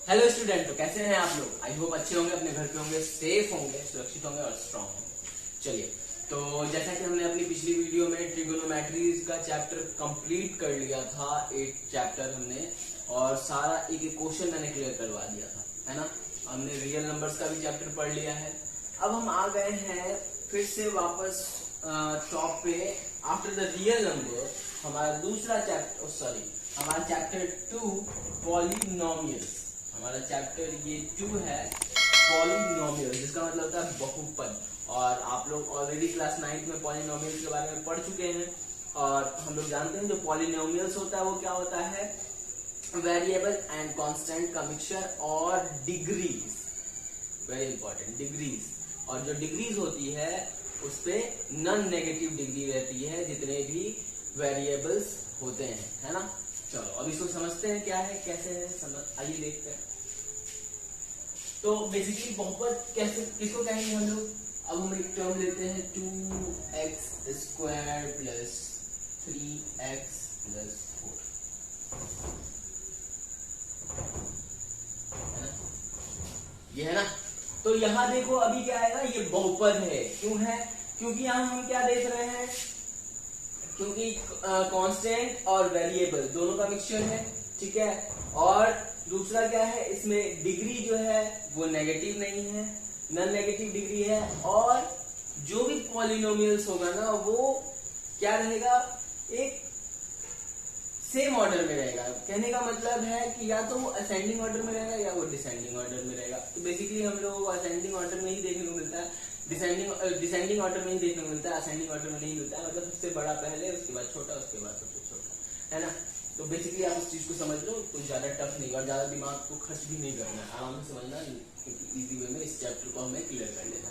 Hello student, तो कैसे हैं आप लोग? आई होप अच्छे होंगे, अपने घर पे होंगे, सेफ होंगे, सुरक्षित होंगे और स्ट्रांग होंगे। चलिए, तो जैसा कि हमने अपनी पिछली वीडियो में ट्रिगोनोमेट्रीज का चैप्टर कंप्लीट कर लिया था, 8 चैप्टर हमने, और सारा एक एक क्वेश्चन मैंने क्लियर करवा दिया था, है ना। हमने रियल नंबर्स का भी चैप्टर पढ़ लिया है। अब हम आ गए हैं फिर से वापस टॉप पे। आफ्टर द रियल नंबर हमारा दूसरा चैप्टर, हमारा चैप्टर 2 पॉलिनोमियल्स। हमारा चैप्टर ये 2 है पॉलिनोमियल, जिसका मतलब होता है बहुपद। और आप लोग ऑलरेडी क्लास 9 में पॉलिनोमियल्स के बारे में पढ़ चुके हैं, और हम लोग जानते हैं जो पॉलिनोमियल्स होता है वो क्या होता है, वेरिएबल एंड कांस्टेंट का मिक्सचर और डिग्रीज, वेरी इंपॉर्टेंट, डिग्रीज। और जो डिग्रीज होती है उस पे नॉन नेगेटिव डिग्री रहती है जितने भी वेरिएबल्स होते हैं, है ना। चलो अब इसको समझते हैं क्या है, कैसे है, आइए देखते हैं। तो बेसिकली बहुपद कैसे, किसको कहेंगे हम लोग? अब हम एक टर्म लेते हैं 2x² प्लस 3x प्लस 4, है ना, ये है ना। तो यहां देखो अभी क्या आएगा, ये बहुपद है। क्यों है? क्योंकि यहां हम क्या देख रहे हैं, क्योंकि कांस्टेंट और वेरिएबल दोनों का मिक्सचर है, ठीक है। और दूसरा क्या है, इसमें डिग्री जो है वो नेगेटिव नहीं है, नॉन नेगेटिव डिग्री है। और जो भी पॉलिनोमियल्स होगा ना वो क्या रहेगा, एक सेम ऑर्डर में रहेगा। कहने का मतलब है कि या तो वो असेंडिंग ऑर्डर में रहेगा या वो डिसेंडिंग ऑर्डर में रहेगा। तो बेसिकली हम लोगों को असेंडिंग ऑर्डर में ही देखने को मिलता है, डिसेंडिंग ऑर्डर में ही देखने को मिलता है, असेंडिंग ऑर्डर में नहीं मिलता है। मतलब सबसे बड़ा पहले, उसके बाद छोटा, उसके बाद सबसे छोटा, है ना। तो बेसिकली आप इस चीज को समझ लो, तो ज्यादा टफ नहीं और ज्यादा दिमाग को खर्च भी नहीं करना, आराम से समझना, इजी वे में इस चैप्टर को हमें क्लियर कर लेना,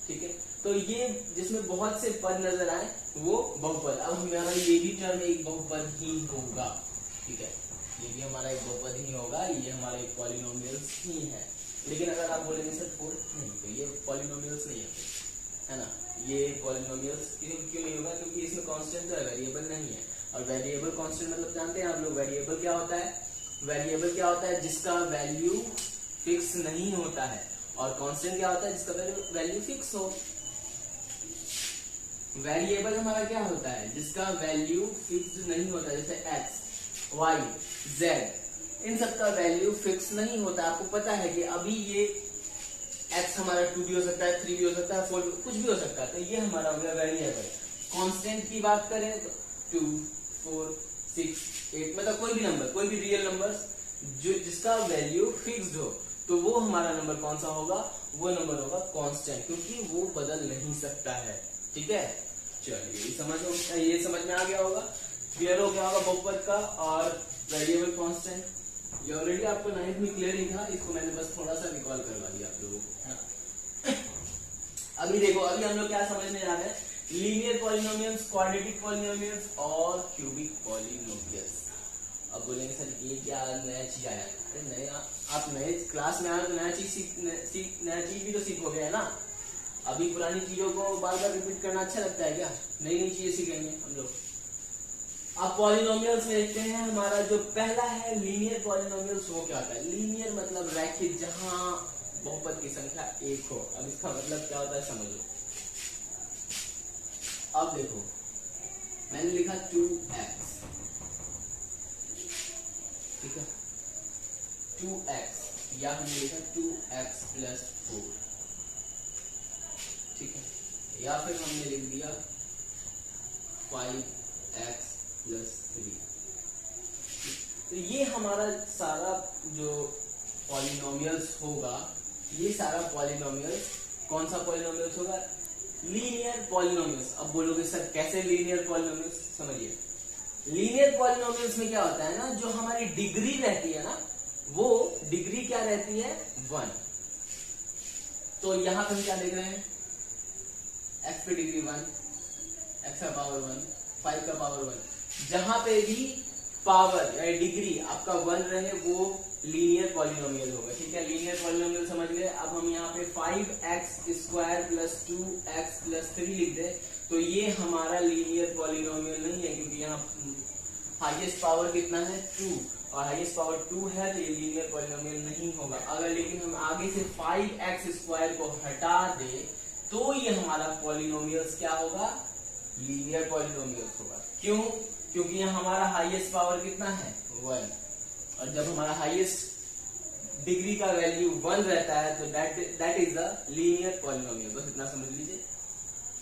ठीक है। तो ये जिसमें बहुत से पद नजर आए वो बहुपद। अब हमारा ये भी टर्म एक बहुपद ही होगा, ठीक है, ये भी हमारा एक बहुपद ही होगा, ये हमारा एक पॉलिनोमियल्स ही है। लेकिन अगर आप बोलेंगे सर 4 नहीं, तो ये पॉलिनोमियल्स नहीं है ना। ये पॉलिनोमियल्स क्यों नहीं होगा? क्योंकि इसमें कांस्टेंट तो है, वेरिएबल नहीं है। और वेरिएबल कांस्टेंट मतलब जानते हैं आप लोग, वेरिएबल क्या होता है? वेरिएबल क्या होता है? जिसका वैल्यू फिक्स नहीं होता है। और कांस्टेंट क्या होता है? जिसका वैल्यू फिक्स हो। वेरिएबल हमारा क्या होता है? जिसका वैल्यू फिक्स नहीं होता, जैसे x, y, z, इन सब का वैल्यू फिक्स नहीं होता। आपको पता है कि अभी ये x हमारा 2 भी हो सकता है, 3 भी हो सकता है, 4 कुछ भी हो सकता है। तो ये हमारा हो गया वेरिएबल। कांस्टेंट की बात करें तो 2, 4, 6, 8, मतलब कोई भी नंबर, कोई भी रियल नंबर जो जिसका वैल्यू फिक्स्ड हो, तो वो हमारा नंबर कौन सा होगा? वो नंबर होगा कांस्टेंट, क्योंकि वो बदल नहीं सकता है, ठीक है। चलिए ये समझ में आ गया होगा, क्लियर हो गया होगा बहुपद का और वेरिएबल कांस्टेंट। ये ऑलरेडी आपको 9th में क्लियर ही था, इसको मैंने बस थोड़ा सा रिकॉल करवा दिया आप लोगों को। अभी देखो, अभी हम लोग क्या समझने जा रहे हैं, लीनियर पॉलिनोमियल्स, क्वाड्रेटिक पॉलिनोमियल्स और क्यूबिक पॉलिनोमियल्स। अब बोलेंगे सर ये क्या नया चीज आया? नया, आप नए क्लास में आए तो नया चीज भी तो सीखोगे, है ना। अभी पुरानी चीजों को बार बार रिपीट करना अच्छा लगता है क्या? नई नई चीजें सीखेंगे हम लोग। अब पॉलिनोमियल्स में देखते हैं, हमारा जो पहला है लीनियर पॉलिनोमियल्स, वो क्या होता है? लीनियर मतलब रैखिक, जहां बहुपद की संख्या 1 हो। अब इसका मतलब क्या होता है समझो। अब देखो, मैंने लिखा 2x, ठीक है, 2x, या हमने लिखा 2x प्लस 4, ठीक है, या फिर हमने लिख दिया 5x प्लस 3। तो ये हमारा सारा जो पॉलिनोमियल्स होगा, ये सारा पॉलिनोमियल्स कौन सा पॉलिनोमियल्स होगा? Linear polynomials. अब बोलोगे सर कैसे लीनियर पॉलिनोमियल्स? समझिए, लीनियर पॉलिनोमियल्स में क्या होता है ना, जो हमारी डिग्री रहती है ना, वो डिग्री क्या रहती है? 1। तो यहां पर हम क्या देख रहे हैं, x पे डिग्री 1, x का पावर 1, 5 का पावर 1। जहां पे भी पावर या डिग्री आपका 1 रहे वो लीनियर पॉलिनोमियल होगा, ठीक है। लीनियर पॉलिनोमियल समझ गए। अब हम यहाँ पे 5x² प्लस 2x प्लस 3 लिख दे, तो ये हमारा लीनियर पॉलिनोमियल नहीं है, क्योंकि यहाँ हाईएस्ट पावर कितना है 2 और हाईएस्ट पावर 2 है, तो ये लीनियर पॉलिनोमियल नहीं होगा। अगर लेकिन हम आगे से 5x² को हटा दे तो ये हमारा पॉलिनोमियल्स क्या होगा, लीनियर पॉलिनोमियल्स होगा। क्यों? क्योंकि यहाँ हमारा हाईएस्ट पावर कितना है 1, और जब हमारा हाईएस्ट डिग्री का वैल्यू 1 रहता है तो that is the linear polynomial. बस इतना समझ लीजिए,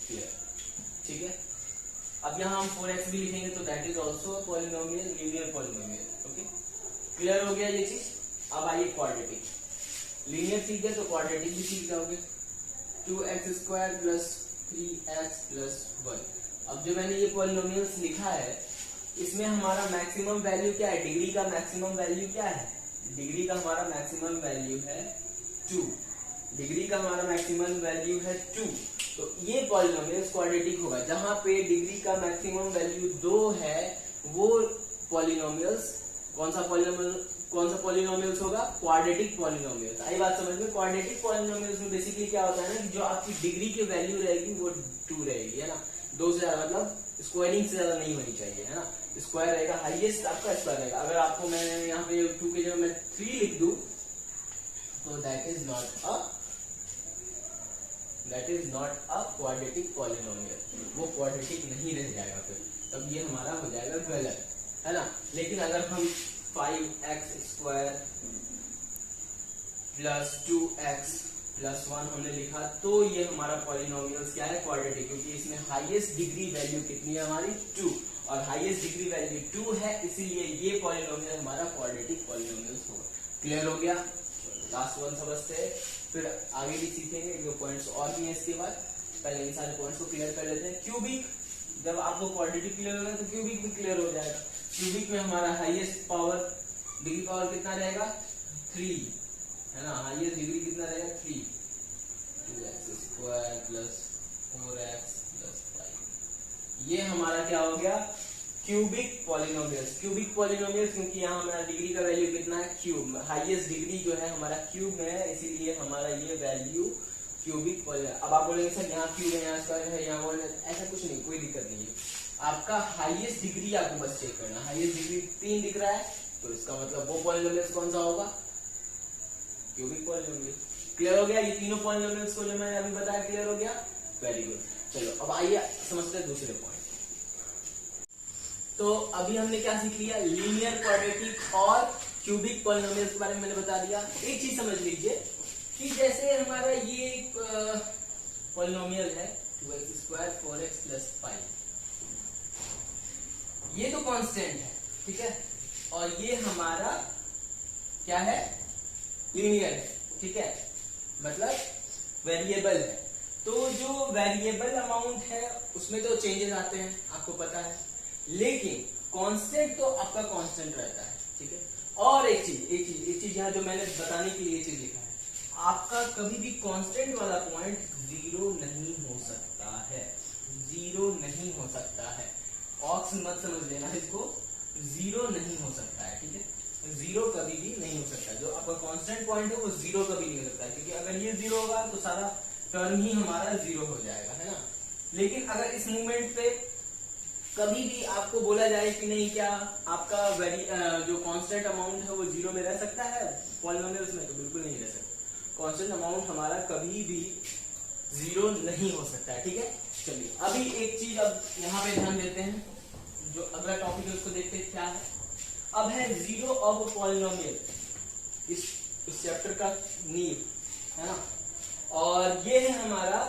क्लियर, ठीक है। अब यहाँ हम 4x भी लिखेंगे तो that is also polynomial, linear polynomial. Okay, clear हो गया ये चीज। अब आइए क्वाड्रेटिक। लीनियर सीख गए तो क्वाड्रेटिक भी सीख जाओगे। 2x² plus 3x plus 1। अब जो मैंने ये पॉलिनोमियल्स लिखा है इसमें हमारा मैक्सिमम वैल्यू क्या है, डिग्री का मैक्सिमम वैल्यू क्या है, डिग्री का हमारा मैक्सिमम वैल्यू है 2। डिग्री का हमारा मैक्सिमम वैल्यू है 2। तो ये पॉलिनोमियल्स क्वाड्रेटिक होगा। जहां पे डिग्री का मैक्सिमम वैल्यू 2 है वो पॉलिनोमियल्स कौन सा पॉलिनोमियल्स होगा, क्वाड्रेटिक पॉलिनोमियल्स। आई बात समझ में? क्वाड्रेटिक पॉलिनोमियल्स में बेसिकली क्या होता है ना, जो आपकी डिग्री की वैल्यू रहेगी वो 2 रहेगी, है ना। 2 से ज्यादा, मतलब स्क्वायरिंग से ज्यादा नहीं होनी चाहिए, है ना। स्क्वायर रहेगा, हाईएस्ट आपका स्क्वायर रहेगा। अगर आपको मैं यहाँ पे 2 के जगह मैं 3 लिख दूं तो that is not a quadratic polynomial. वो क्वाड्रेटिक नहीं रह जाएगा फिर, तब ये हमारा हो जाएगा गलत, है ना। लेकिन अगर हम 5x² प्लस 2x प्लस 1 हमने लिखा तो ये हमारा पॉलिनोमियल्स क्या है, क्वाड्रेटिक। क्योंकि इसमें हाईएस्ट डिग्री वैल्यू कितनी है हमारी 2, और हाईएस्ट डिग्री वैल्यू 2 है, इसीलिए ये पॉलिनोमियल हमारा क्वाड्रेटिक पॉलिनोमियल्स होगा। क्लियर हो गया? लास्ट वन समझते हैं, फिर आगे भी सीखेंगे। जो पॉइंट्स और भी हैं इसके बाद, पहले इन सारे पॉइंट्स को क्लियर कर लेते हैं। क्यूबिक, जब आपको क्वाड्रेटिक क्लियर होगा तो क्यूबिक भी क्लियर हो जाएगा। क्यूबिक में हमारा हाईएस्ट पावर, डिग्री पावर कितना रहेगा 3, है ना। हाईएस्ट डिग्री कितना रहेगा 3। 2x² प्लस 4x प्लस 5, ये हमारा क्या हो गया, क्यूबिक पॉलिनोमियल्स। क्यूबिक पॉलिनोमियल्स क्योंकि यहाँ हमारा डिग्री का वैल्यू कितना है, क्यूब। हाईएस्ट डिग्री जो है हमारा क्यूब में है, इसीलिए हमारा ये वैल्यू क्यूबिक पॉलिनोमियल। अब आप बोलेंगे सर यहाँ क्यूब है, यहाँ स्क्वायर है, यहाँ 1 है, ऐसा कुछ नहीं, कोई दिक्कत नहीं है। आपका हाईएस्ट डिग्री आपको बस चेक करना। हाईएस्ट डिग्री 3 दिख रहा है तो इसका मतलब वो पॉलिनोमियल्स कौन सा होगा, क्यूबिक पॉलिनोमियल। क्लियर हो गया? ये तीनों पॉलिनोमियल्स को जो मैंने अभी बताया क्लियर हो गया, वेरी गुड। चलो अब आइए समझते हैं दूसरे पॉइंट। तो अभी हमने क्या सीख लिया, लीनियर, क्वाड्रेटिक और क्यूबिक पॉलिनोमियल्स के बारे में मैंने बता दिया। एक चीज समझ लीजिए कि जैसे हमारा ये एक पॉलिनोमियल है 2x² 4x प्लस 5, ये तो कांस्टेंट है, ठीक है, और ये हमारा क्या है, लीनियर है, ठीक है, मतलब वेरिएबल है। तो जो वेरिएबल अमाउंट है उसमें तो चेंजेस आते हैं, आपको पता है, लेकिन कांस्टेंट तो आपका कांस्टेंट रहता है, ठीक है। और एक चीज यहाँ जो मैंने बताने के लिए चीज लिखा है, आपका कभी भी कांस्टेंट वाला पॉइंट 0 नहीं हो सकता है, 0 नहीं हो सकता है। ऑक्स मत समझ लेना इसको, 0 नहीं हो सकता है, ठीक है। 0 कभी भी नहीं हो सकता। जो आपका कांस्टेंट पॉइंट है वो 0 कभी नहीं हो सकता है, क्योंकि अगर ये 0 होगा तो सारा टर्म ही हमारा 0 हो जाएगा, है ना। लेकिन अगर इस मूवमेंट पे कभी भी आपको बोला जाए कि नहीं, क्या आपका जो कांस्टेंट अमाउंट है वो 0 में रह सकता है पॉलिनोमियल्स में, तो बिल्कुल नहीं रह सकता। कांस्टेंट अमाउंट हमारा कभी भी 0 नहीं हो सकता है, ठीक है। चलिए अभी एक चीज अब यहाँ पे ध्यान देते हैं, जो अगला टॉपिक है उसको देखते हैं क्या है। अब है जीरो ऑफ पॉलिनोमियल, इस चैप्टर का नींव, है ना। और ये है हमारा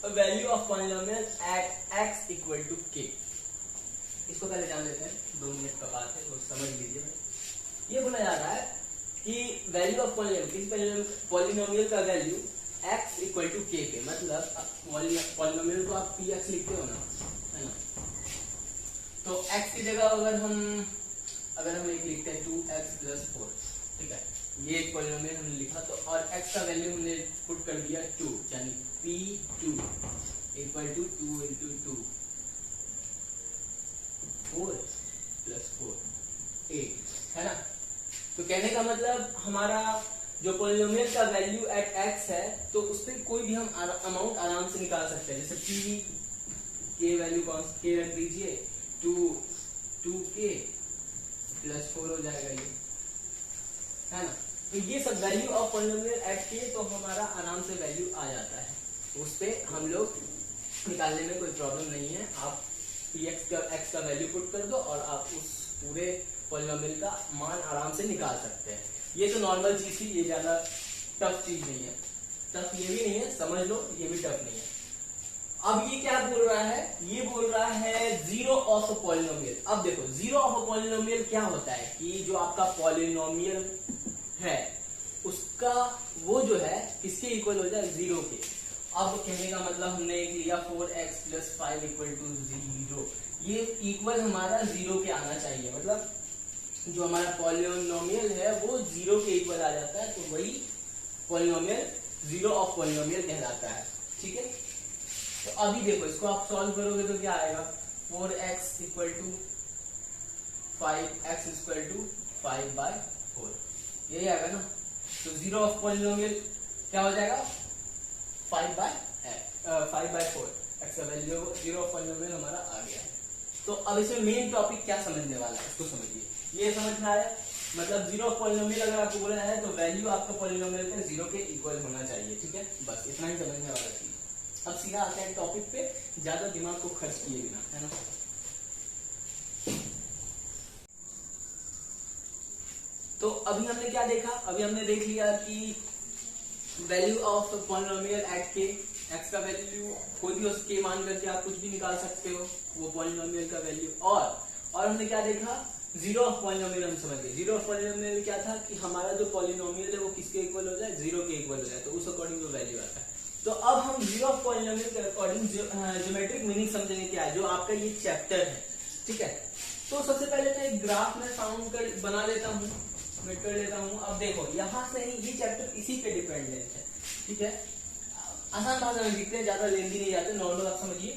value of polynomial at x equal to k। इसको पहले जान लेते हैं, 2 मिनट का बात है, वो समझ लीजिए। ये बोला जा रहा है कि वैल्यू ऑफ पॉलिनोमियल का value x equal to k पे, मतलब पॉलिनोमियल को आप px लिखते हो ना, है ना। तो x की जगह अगर हम एक लिखते हैं 2x प्लस 4, ठीक है, ये एक पॉलिनोमियल हमने लिखा, तो और x का वैल्यू हमने पुट कर दिया 2, यानी p2 equal to 2 into 2 4 plus 4 8, है ना। तो कहने का मतलब हमारा जो पॉलिनोमियल का वैल्यू एट x है, तो उस पर कोई भी हम अमाउंट आराम से निकाल सकते हैं। जैसे p के वैल्यू k रख दीजिए, 2k प्लस 4 हो जाएगा ये, है ना। तो ये सब वैल्यू ऑफ पॉलिनोमियल ऐड किए तो हमारा आराम से वैल्यू आ जाता है, उस पे हम लोग निकालने में कोई प्रॉब्लम नहीं है। आप x का वैल्यू पुट कर दो और आप उस पूरे पॉलिनोमियल का मान आराम से निकाल सकते हैं। ये तो नॉर्मल चीज थी, ये ज्यादा टफ चीज नहीं है, टफ ये भी नहीं है, समझ लो ये भी टफ नहीं है। अब ये क्या बोल रहा है, ये बोल रहा है जीरो ऑफ अ पॉलिनोमियल। अब देखो जीरो ऑफ अ पॉलिनोमियल क्या होता है कि जो आपका पॉलिनोमियल है उसका वो जो है किसके इक्वल हो जाए, जीरो के। अब कहने का मतलब हमने एक लिया 4x + 5 = 0, ये इक्वल हमारा जीरो के आना चाहिए, मतलब जो हमारा पॉलिनोमियल है वो जीरो के इक्वल आ जाता है, तो वही पॉलिनोमियल जीरो ऑफ पॉलिनोमियल कहलाता है। ठीक है, तो अभी देखो इसको आप सॉल्व करोगे तो क्या आएगा, 4x = 5x = 5/4, यही आएगा ना। तो जीरो ऑफ पॉलिनोमियल क्या हो जाएगा, 5/4, x का वैल्यू जीरो ऑफ पॉलिनोमियल हमारा आ गया। तो अब इसमें मेन टॉपिक क्या समझने वाला है उसको समझिए, ये समझ में आया, मतलब जीरो ऑफ पॉलिनोमियल अगर आपको बोला है तो वैल्यू आपका पॉलिनोमियल का जीरो के इक्वल होना चाहिए। ठीक है, बस इतना ही समझने वाला चीज। अब सीधा आते हैं टॉपिक पे, ज्यादा दिमाग को खर्च किए बिना, है ना। तो अभी हमने क्या देखा, अभी हमने देख लिया कि वैल्यू ऑफ पॉलिनोमियल एट के, एक्स का वैल्यू कोई भी उसके मान करके आप कुछ भी निकाल सकते हो, वो पॉलिनोमियल का वैल्यू। और हमने क्या देखा, जीरो ऑफ पॉलिनोमियल हम समझ गए। जीरो ऑफ पॉलिनोमियल क्या था कि हमारा जो पॉलिनोमियल है वो किसके इक्वल हो जाए, जीरो के इक्वल हो जाए, तो उस अकॉर्डिंग जो वैल्यू आता है। तो अब हम जीरो ऑफ पॉलिनोमियल के अकॉर्डिंग ज्योमेट्रिक मीनिंग समझेंगे क्या है, जो आपका ये चैप्टर है। ठीक है, तो सबसे पहले तो एक ग्राफ में साउंड कर बना लेता हूँ, मैं कर लेता हूँ। अब देखो यहाँ से ही ये चैप्टर इसी पे डिपेंडेंट है। ठीक है, आसान भाषा में लिखते हैं, ज्यादा लेंदी नहीं जाते, नॉर्मल आप समझिए।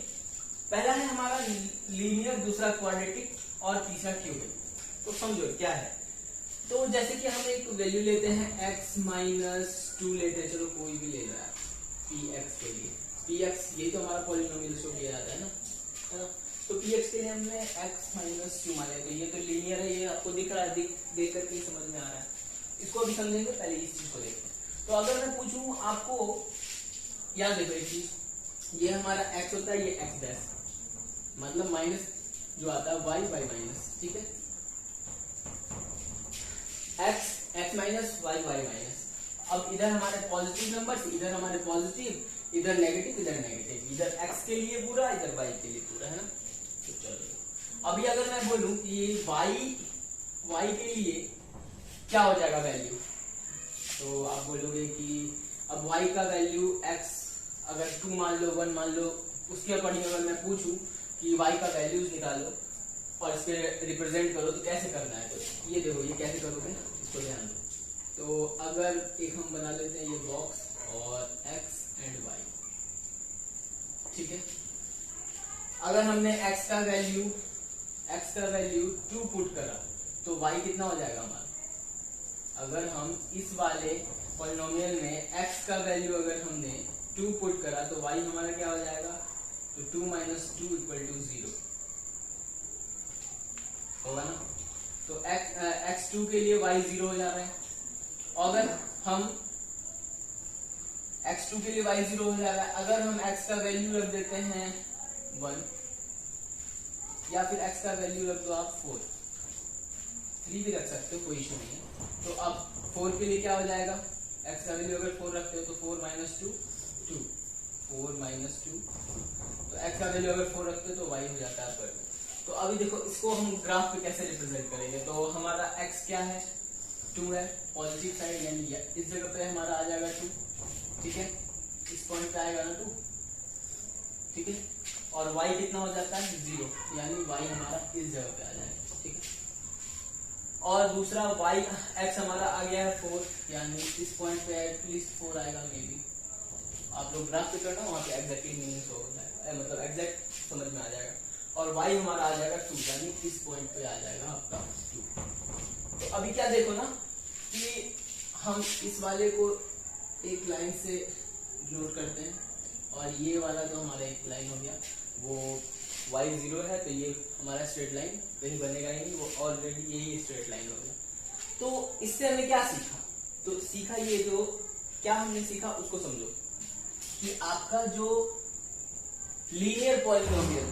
पहला है हमारा लीनियर, दूसरा क्वाड्रेटिक और तीसरा क्यूबिक। तो समझो क्या है, तो जैसे कि हम एक वैल्यू लेते हैं x - 2 लेते हैं, चलो कोई भी ले लो यार, px के लिए। px ये तो हमारा पॉलिनोमियल शो किया जाता है ना। तो px के लिए हमने x - 2 माने, तो ये तो लीनियर है, ये आपको दिख रहा है, देख करके ही समझ में आ रहा है। इसको अभी समझेंगे, पहले इस चीज को देखते हैं। तो अगर मैं पूछूं आपको, याद देखो एक चीज, ये हमारा x होता है, ये x', मतलब माइनस जो आता है y/-। ठीक है, x माइनस y/-। अब इधर हमारे पॉजिटिव नंबर, इधर हमारे पॉजिटिव, इधर नेगेटिव, इधर नेगेटिव, इधर x के लिए पूरा, इधर y के लिए पूरा, है ना। तो चलो अभी अगर मैं बोलूं कि y के लिए क्या हो जाएगा वैल्यू, तो आप बोलोगे कि अब y का वैल्यू x अगर 2 मान लो, 1 मान लो, उसके अकॉर्डिंग अगर मैं पूछूं कि y का वैल्यूज निकालो और इसके रिप्रेजेंट करो तो कैसे करना है, तो ये देखो, ये कैसे करोगे इसको ध्यान दो। तो अगर एक हम बना लेते हैं ये बॉक्स और x एंड y। ठीक है, अगर हमने x का वैल्यू 2 पुट करा तो y कितना हो जाएगा हमारा। अगर हम इस वाले पॉलिनोमियल में x का वैल्यू अगर हमने 2 पुट करा तो y हमारा क्या हो जाएगा, तो 2 - 2 = 0 होगा ना। तो x2 के लिए y 0 हो जा रहा है। अगर हम x2 के लिए y 0 हो जा रहा है, अगर हम x का वैल्यू रख देते हैं 1, या फिर x का वैल्यू रख दो आप 4, 3 भी रख सकते हो, कोई इशू नहीं है। तो अब 4 के लिए क्या हो जाएगा, x का वैल्यू अगर 4 रखते हो तो 4 - 2 2, 4 - 2, तो x का वैल्यू अगर 4 रखते हो तो y हो जाता है पर। तो अभी देखो इसको हम ग्राफ पे कैसे रिप्रेजेंट करेंगे, तो हमारा x क्या है, 2 है, पॉजिटिव साइड, यानी इस जगह पे हमारा आ जाएगा 2। ठीक है, इस पॉइंट पे आएगा ना 2। ठीक है, और y कितना हो जाता है, 0, यानी y हमारा इस जगह पे आ जाएगा। ठीक है, और दूसरा x हमारा आ गया है 4, यानी इस पॉइंट पे एटलीस्ट 4 आएगा, मे बी आप लोग ग्राफ पे करना, वहां पे एग्जैक्टली मीनिंग हो जाएगा, मतलब एग्जैक्ट समझ में आ जाएगा। और y हमारा आ जाएगा 2, यानी इस पॉइंट पे आ जाएगा आपका 2। तो अभी क्या देखो ना कि हम इस वाले को एक लाइन से नोट करते हैं, और ये वाला तो हमारा एक लाइन हो गया, वो y 0 है, तो ये हमारा स्ट्रेट लाइन कहीं बनेगा ही नहीं, वो ऑलरेडी यही स्ट्रेट लाइन हो गया। तो इससे हमने क्या सीखा, तो सीखा ये जो क्या हमने सीखा उसको समझो कि आपका जो लीनियर पॉलिनोमियल,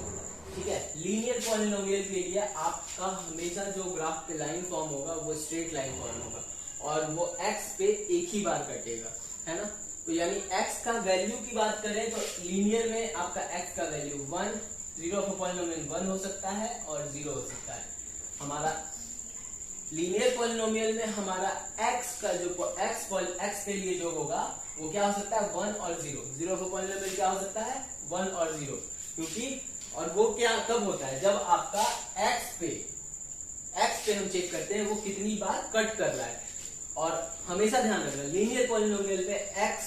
ठीक है, लीनियर पॉलिनोमियल के लिए आपका हमेशा जो ग्राफ पे लाइन फॉर्म होगा वो स्ट्रेट लाइन फॉर्म होगा और वो x पे एक ही बार कटेगा, है ना। तो यानी x का वैल्यू की बात करें तो लीनियर में आपका x का वैल्यू 1, जीरो ऑफ पॉलिनोमियल 1 हो सकता है और 0 हो सकता है। हमारा लीनियर पॉलिनोमियल में हमारा x का जो x के लिए जो होगा वो क्या हो सकता है 1 और 0। जीरो ऑफ पॉलिनोमियल क्या हो सकता है 1 और 0, क्योंकि और वो क्या कब होता है जब आपका x पे हम चेक करते हैं वो कितनी बार कट कर रहा है। और हमेशा ध्यान रखना लीनियर पॉलिनोमियल में x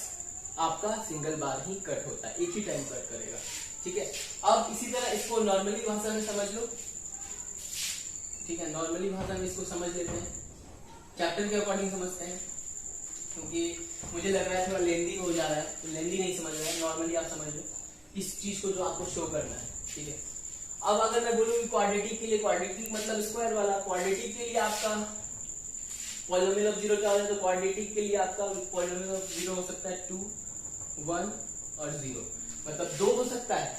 आपका सिंगल बार ही कट होता है, एक ही टाइम कट करेगा, ठीक है। अब इसी तरह इसको नॉर्मली भाषा में समझ लो, ठीक है, नॉर्मली भाषा में इसको समझ लेते हैं, चैप्टर के अकॉर्डिंग समझते हैं, क्योंकि मुझे लग रहा है थोड़ा लेंदी हो जा रहा है, तो लेंदी नहीं समझ रहा है, नॉर्मली आप समझ लो इस चीज को जो आपको शो करना है, ठीक है। अब अगर मैं बोलूँ क्वाड्रेटिक के लिए, क्वाड्रेटिक मतलब स्क्वायर वाला, क्वाड्रेटिक के लिए आपका पॉलिनोमियल ऑफ 0 क्या हो जाए, तो क्वाड्रेटिक के लिए आपका पॉलिनोमियल ऑफ 0 हो सकता है 2, 1 और 0, मतलब 2 हो सकता है,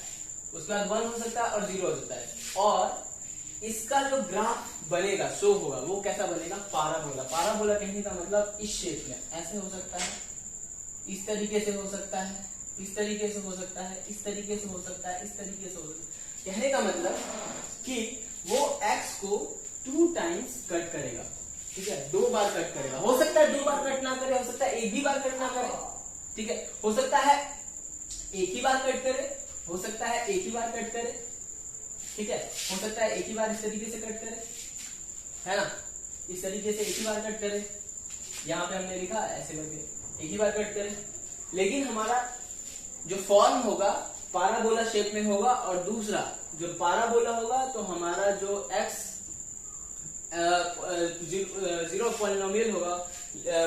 उसके बाद 1 हो सकता है और 0 हो सकता है। और इसका जो ग्राफ बनेगा, शो होगा, वो कैसा बनेगा, पाराबोला। पाराबोला कहने का मतलब इस शेप में ऐसे हो सकता है, इस तरीके से हो सकता है, इस तरीके से हो सकता है, इस तरीके से हो सकता है, इस तरीके से हो सकता है। कहने का मतलब कि वो x को 2 टाइम्स कट करेगा, ठीक है, 2 बार कट करेगा। हो सकता है 2 बार कट ना करे, हो सकता है एक भी बार कट ना करे, ठीक है, हो सकता है एक ही बार कट करे, हो सकता है एक ही बार कट करे, ठीक है, हो सकता है एक ही बार इस तरीके से कट करे, है ना, इस तरीके से एक ही बार कट करे, यहाँ पे हमने लिखा ऐसे करके एक ही बार कट करे। लेकिन हमारा जो फॉर्म होगा पाराबोला शेप में होगा, और दूसरा जो पाराबोला होगा तो हमारा जो x जीरो पॉलिनोमियल होगा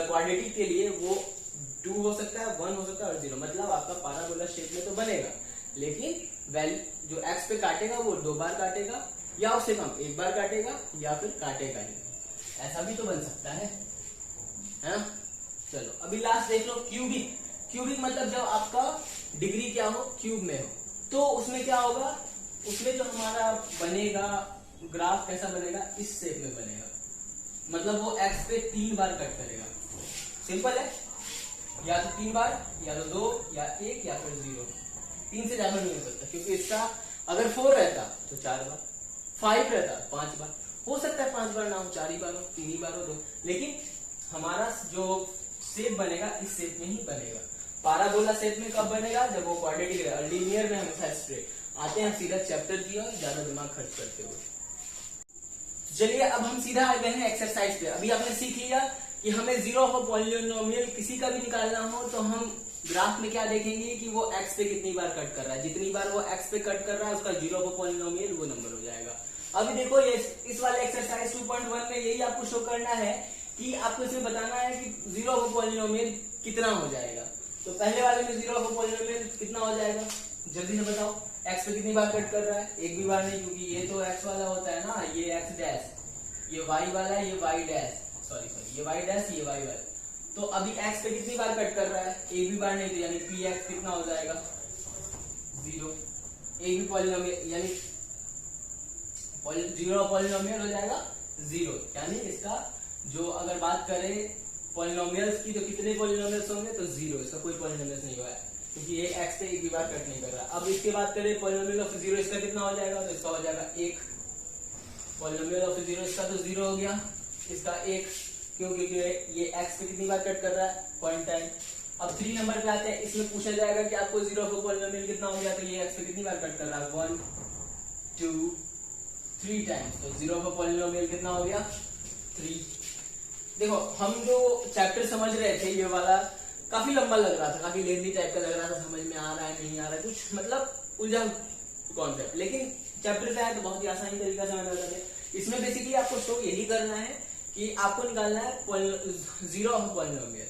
क्वाड्रेटिक के लिए वो 2 हो सकता है, 1 हो सकता है और 0, मतलब आपका पाराबोला शेप में तो बनेगा, लेकिन वैल्यू जो x पे काटेगा वो 2 बार काटेगा, या उससे कम 1 बार काटेगा, या फिर काटेगा ही, ऐसा भी तो बन सकता है ना। चलो अभी लास्ट देख लो, क्यूबिक। क्यूबिक मतलब जब आपका डिग्री क्या हो, क्यूब में हो, तो उसमें क्या होगा, उसमें जो हमारा बनेगा ग्राफ कैसा बनेगा, इस शेप में बनेगा, मतलब वो x पे 3 बार कट करेगा। सिंपल है, या तो 3 बार, या तो 2, या 1, या फिर 0, 3 से ज्यादा नहीं हो सकता, क्योंकि इसका अगर 4 रहता तो 4 बार, 5 रहता 5 बार, हो सकता है 5 बार ना हो, 4 ही बार हो, 3 ही बार हो, 2, लेकिन हमारा जो शेप बनेगा इस शेप में ही बनेगा। पाराबोला शेप में कब बनेगा, जब वो क्वाड्रेटिक रहेगा, लीनियर में हमेशा स्ट्रेट। आते हैं सीधा चैप्टर की ओर, ज्यादा दिमाग खर्च करते हुए। चलिए अब हम सीधा आ गए हैं एक्सरसाइज पे। अभी आपने सीख लिया कि हमें जीरो ऑफ पॉलिनोमियल किसी का भी निकालना हो तो हम ग्राफ में क्या देखेंगे कि वो x पे कितनी बार कट कर रहा है, जितनी बार वो x पे कट कर रहा है उसका जीरो ऑफ पॉलिनोमियल वो नंबर हो जाएगा। अभी देखो ये इस वाले एक्सरसाइज 2.1 में यही आपको शो करना है कि आपको इसमें बताना है कि जीरो ऑफ पॉलिनोमियल कितना हो जाएगा। तो पहले वाले में जीरो ऑफ पॉलिनोमियल कितना हो जाएगा, जल्दी से बताओ। x पे कितनी बार कट कर रहा है, एक भी बार नहीं, क्योंकि ये तो x वाला होता है ना, ये x डैश, ये y वाला है, ये y डैश, सॉरी ये y डैश, ये y वाला। तो अभी x पे कितनी बार कट कर रहा है, एक भी बार नहीं, तो यानी px कितना हो जाएगा 0। एक भी पॉलिनोमियल यानी जीरो पॉलिनोमियल हो जाएगा 0, यानी इसका जो अगर बात करें पॉलिनोमियल्स की तो कितने पॉलिनोमियल्स होंगे, तो 0, इसका कोई पॉलिनोमियल्स नहीं हुआ है क्योंकि ये x पे एक भी बार कट नहीं कर रहा। अब इसके बात करें पॉलिनोमियल ऑफ 0, इसका कितना हो जाएगा, तो इसका हो जाएगा 1। पॉलिनोमियल ऑफ 0 इसका तो 0 हो गया, इसका 1, क्योंकि ये x पे कितनी बार कट कर रहा है, पॉइंट टाइम। अब 3 नंबर पे आते हैं, इसमें पूछा जाएगा कि आपको जीरो ऑफ पॉलिनोमियल कितना हो गया, तो ये x पे कितनी बार कट कर रहा है 1 2 3 टाइम्स, तो जीरो ऑफ पॉलिनोमियल कितना हो गया 3। देखो हम जो चैप्टर समझ रहे थे ये वाला काफी लंबा लग रहा था, काफी लेंदी टाइप का लग रहा था, समझ में आ रहा है नहीं आ रहा है, कुछ मतलब उलझा कॉन्सेप्ट, लेकिन चैप्टर पे है तो बहुत ही आसानी तरीका से मैंने बता दिया। इसमें बेसिकली आपको शो यही करना है कि आपको निकालना है जीरो ऑफ पॉलिनोमियल,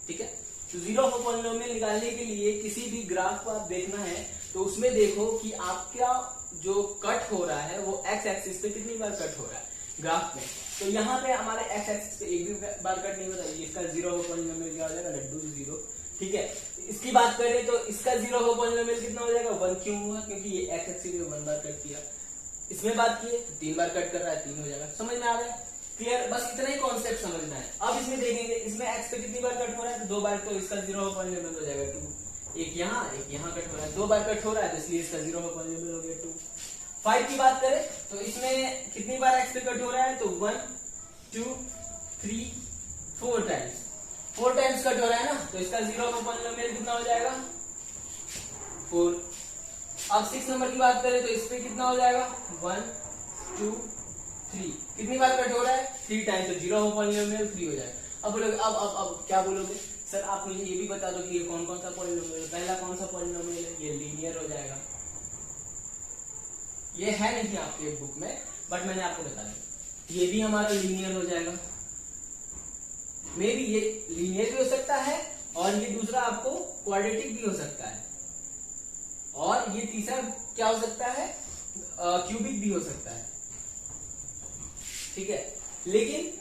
ठीक है। तो जीरो ऑफ पॉलिनोमियल निकालने के लिए किसी भी ग्राफ को आप देखना है तो उसमें देखो कि आपका जो कट हो रहा है वो x एक्सिस पे कितनी बार कट हो रहा है ग्राफ में। तो यहाँ पे हमारे एक्स एक्सिस पे एक भी बार कट नहीं होता, इसका 0 हो पॉलिनोमियल क्या हो जाएगा, लड्डू 0। ठीक है, इसकी बात करें तो इसका 0 हो पॉलिनोमियल कितना हो जाएगा, 1 क्यों हुआ, क्योंकि ये एक्स एक्सिस पे 1 बार कट किया। इसमें बात की है 3 बार कट कर रहा है, 3 हो जाएगा। समझ में आ गया, क्लियर, बस इतना ही कॉन्सेप्ट समझना है। अब इसमें देखेंगे, इसमें एक्स पे कितनी बार कट हो रहा है, तो 2 बार, तो इसका 0 हो पॉलिनोमियल हो जाएगा 2। एक यहाँ कट हो रहा है, 2 बार कट हो रहा है, तो इसलिए इसका 0 हो पॉलिनोमियल हो गया 2। 5 की बात करें तो इसमें कितनी बार एक्स पे कट हो रहा है, तो 1 2 3 4 टाइम्स, 4 टाइम्स कट हो रहा है ना, तो इसका 0 हो पॉलिनोमियल कितना हो जाएगा, 4। अब 6 नंबर की बात करें तो इस पे कितना हो जाएगा, 1 2 3, कितनी बार कट हो रहा है, 3 टाइम्स, तो 0 हो पॉलिनोमियल 3 हो जाएगा। अब बोलोगे, अब क्या बोलोगे, सर आप मुझे ये भी बता दो कि ये कौन कौन सा पॉलिनोमियल है। पहला कौन सा पॉलिनोमियल है, ये लीनियर हो जाएगा। ये है नहीं आपके बुक में, बट मैंने आपको बता दिया, ये भी हमारा लीनियर हो जाएगा। मे बी ये लीनियर भी हो सकता है, और ये दूसरा आपको क्वाड्रेटिक भी हो सकता है, और ये तीसरा क्या हो सकता है, क्यूबिक भी हो सकता है। ठीक है, लेकिन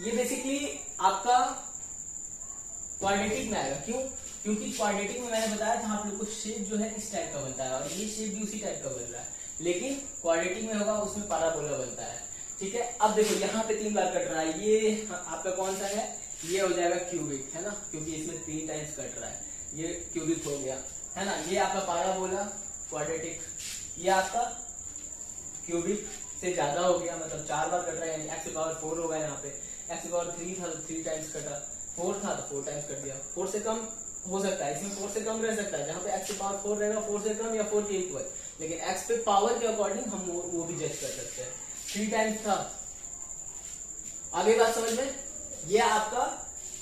ये बेसिकली आपका क्वाड्रेटिक में आएगा। क्यों, क्योंकि क्वाड्रेटिक में मैंने बताया था आप लोग को शेप जो है इस टाइप का बनता है, और ये शेप भी उसी टाइप का बन रहा है, लेकिन क्वाड्रेटिक में होगा उसमें पैराबोला बनता है। ठीक है, अब देखो यहाँ पे 3 बार कट रहा है, ये आपका कौन सा है, ये हो जाएगा क्यूबिक, है ना, क्योंकि इसमें 3 टाइम्स कट रहा है, ये क्यूबिक हो गया, है ना। ये आपका पैराबोला क्वाड्रेटिक, ये आपका क्यूबिक से ज्यादा हो गया, मतलब 4 बार कट रहा है, यानी x की पावर 4 होगा। यहाँ पे x की पावर 3 था तो 3 टाइम्स कटा, 4 था तो 4 टाइम्स कट दिया। 4 से कम हो सकता है, इसमें 4 से कम रह सकता है, जहाँ पे x की पावर 4 रहेगा 4 से कम या 4 के इक्वल, लेकिन x पे पावर के अकॉर्डिंग हम वो भी जज कर सकते हैं। 3 टाइम्स था। आगे बात समझ में, ये आपका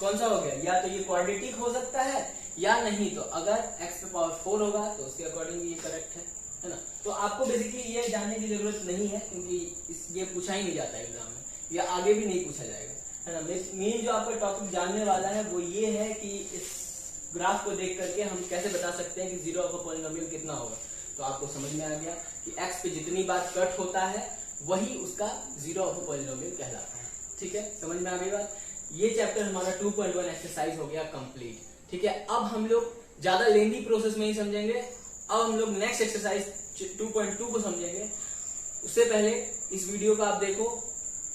कौन सा हो गया, या तो ये क्वाड्रेटिक हो सकता है या नहीं, तो अगर x पे पावर 4 होगा तो उसके अकॉर्डिंग ये करेक्ट है ना। तो आपको बेसिकली ये जानने की जरूरत नहीं है, क्योंकि ये पूछा ही नहीं जाता एग्जाम में, या आगे भी नहीं पूछा जाएगा, है ना। मेन जो आपका टॉपिक जानने वाला है वो ये है कि इस ग्राफ को देख करके हम कैसे बता सकते हैं कि 0 ऑफ अ पॉलिनोमियल कितना होगा। तो आपको समझ में आ गया कि x पे जितनी बार कट होता है वही उसका 0 ऑफ अ पॉलिनोमियल कहलाता है। ठीक है, समझ में आ गई बात। ये चैप्टर हमारा 2.1 एक्सरसाइज हो गया कंप्लीट। ठीक है, अब हम लोग ज्यादा लेंदी प्रोसेस में ही समझेंगे। अब हम लोग नेक्स्ट एक्सरसाइज 2.2 को समझेंगे। उससे पहले इस वीडियो को आप देखो,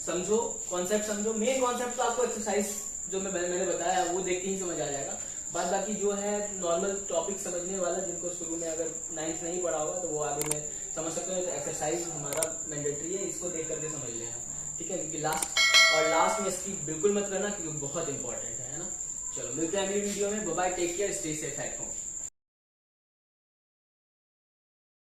समझो, कॉन्सेप्ट समझो। मेन कॉन्सेप्ट तो आपको एक्सरसाइज जो मैंने बताया वो देख के ही समझ आ जाएगा। बाद बाकी जो है नॉर्मल टॉपिक समझने वाला, जिनको शुरू में अगर 9th नहीं पढ़ा होगा तो वो आगे में समझ सकते हैं। तो एक्सरसाइज हमारा मैंडेटरी है, इसको देख करके समझ लेना। ठीक है, क्योंकि लास्ट में स्किप बिल्कुल मत करना, क्योंकि बहुत इंपॉर्टेंट है ना। चलो मिलते हैं अगली वीडियो में। Bye bye, take care, stay safe at home.